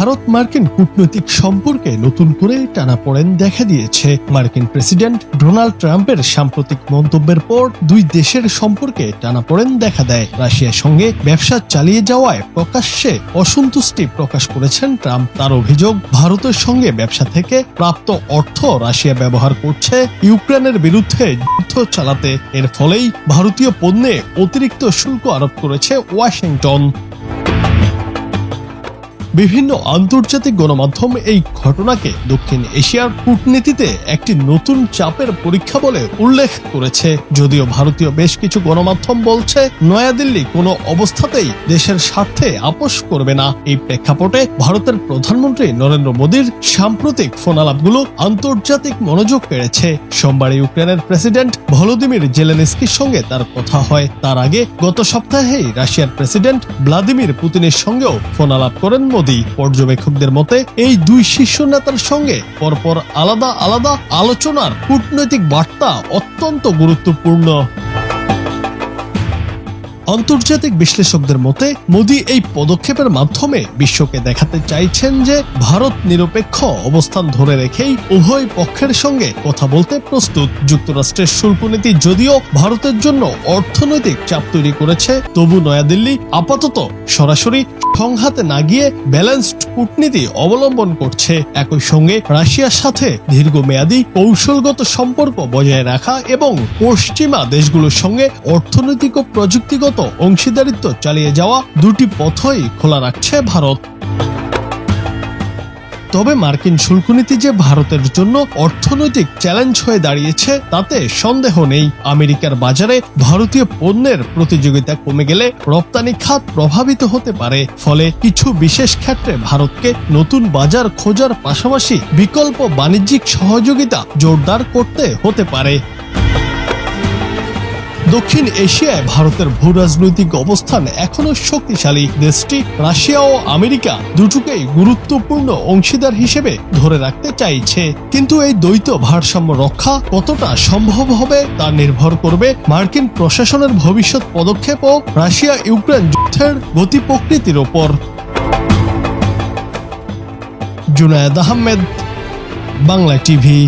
ভারত মার্কিন কূটনৈতিক সম্পর্কে নতুন করে টানাপোড়েন দেখা দিয়েছে। মার্কিন প্রেসিডেন্ট ডোনাল্ড ট্রাম্পের সাম্প্রতিক মন্তব্যের পর দুই দেশের সম্পর্কে টানাপোড়েন দেখা দেয়। রাশিয়ার সঙ্গে ব্যবসা চালিয়ে যাওয়ায় প্রকাশ্যে অসন্তুষ্টি প্রকাশ করেছেন ট্রাম্প। তার অভিযোগ, ভারতের সঙ্গে ব্যবসা থেকে প্রাপ্ত অর্থ রাশিয়া ব্যবহার করছে ইউক্রেনের বিরুদ্ধে যুদ্ধ চালাতে। এর ফলেই ভারতীয় পণ্যে অতিরিক্ত শুল্ক আরোপ করেছে ওয়াশিংটন। বিভিন্ন আন্তর্জাতিক গণমাধ্যম এই ঘটনাকে দক্ষিণ এশিয়ার কূটনীতিতে একটি নতুন চাপের পরীক্ষা বলে উল্লেখ করেছে। যদিও ভারতীয় বেশ কিছু গণমাধ্যম বলছে নয়াদিল্লি কোনো অবস্থাতেই দেশের স্বার্থে আপোস করবে না। এই প্রেক্ষাপটে ভারতের প্রধানমন্ত্রী নরেন্দ্র মোদীর সাম্প্রতিক ফোনালাপগুলো আন্তর্জাতিক মনোযোগ কেড়েছে। সোমবার ইউক্রেনের প্রেসিডেন্ট ভলোদিমির জেলেনস্কির সঙ্গে তার কথা হয়। তার আগে গত সপ্তাহেই রাশিয়ার প্রেসিডেন্ট ভ্লাদিমির পুতিনের সঙ্গেও ফোনালাপ করেন মোদী। পর্যবেক্ষকদের মতে এই দুই শীর্ষ নেতার সঙ্গে পরপর আলাদা আলাদা আলোচনার কূটনৈতিক বার্তা অত্যন্ত গুরুত্বপূর্ণ। আন্তর্জাতিক বিশ্লেষকদের মতে মোদী এই পদক্ষেপের মাধ্যমে বিশ্বকে দেখাতে চাইছেন যে ভারত নিরপেক্ষ অবস্থান ধরে রেখেই উভয় পক্ষের সঙ্গে কথা বলতে প্রস্তুত। যুক্তরাষ্ট্রের শুল্ক নীতি যদিও ভারতের জন্য অর্থনৈতিক চাপ তৈরি করেছে, তবু নয়াদিল্লি আপাতত সরাসরি সংঘাতে না গিয়ে ব্যালেন্সড কূটনীতি অবলম্বন করছে। একই সঙ্গে রাশিয়ার সাথে দীর্ঘমেয়াদী কৌশলগত সম্পর্ক বজায় রাখা এবং পশ্চিমা দেশগুলোর সঙ্গে অর্থনৈতিক ও প্রযুক্তিগত অংশীদারিত্ব চালিয়ে যাওয়া দুটি পথই খোলা রাখছে ভারত। তবে মার্কিন শুল্কনীতি যে ভারতের জন্য অর্থনৈতিক চ্যালেঞ্জ হয়ে দাঁড়িয়েছে তাতে সন্দেহ নেই। আমেরিকার বাজারে ভারতীয় পণ্যের প্রতিযোগিতা কমে গেলে রপ্তানি খাত প্রভাবিত হতে পারে। ফলে কিছু বিশেষ ক্ষেত্রে ভারতকে নতুন বাজার খোঁজার পাশাপাশি বিকল্প বাণিজ্যিক সহযোগিতা জোরদার করতে হতে পারে। দক্ষিণ এশিয়ায় ভারতের ভূরাজনৈতিক অবস্থান এখনো শক্তিশালী। দেশটি রাশিয়া ও আমেরিকা দুটোকেই গুরুত্বপূর্ণ অংশীদার হিসেবে ধরে রাখতে চাইছে। কিন্তু এই দ্বৈত ভারসাম্য রক্ষা কতটা সম্ভব হবে তা নির্ভর করবে মার্কিন প্রশাসনের ভবিষ্যৎ পদক্ষেপ ও রাশিয়া ইউক্রেন যুদ্ধের গতি প্রকৃতির ওপর। জুনায়েদ আহমেদ, বাংলা টিভি।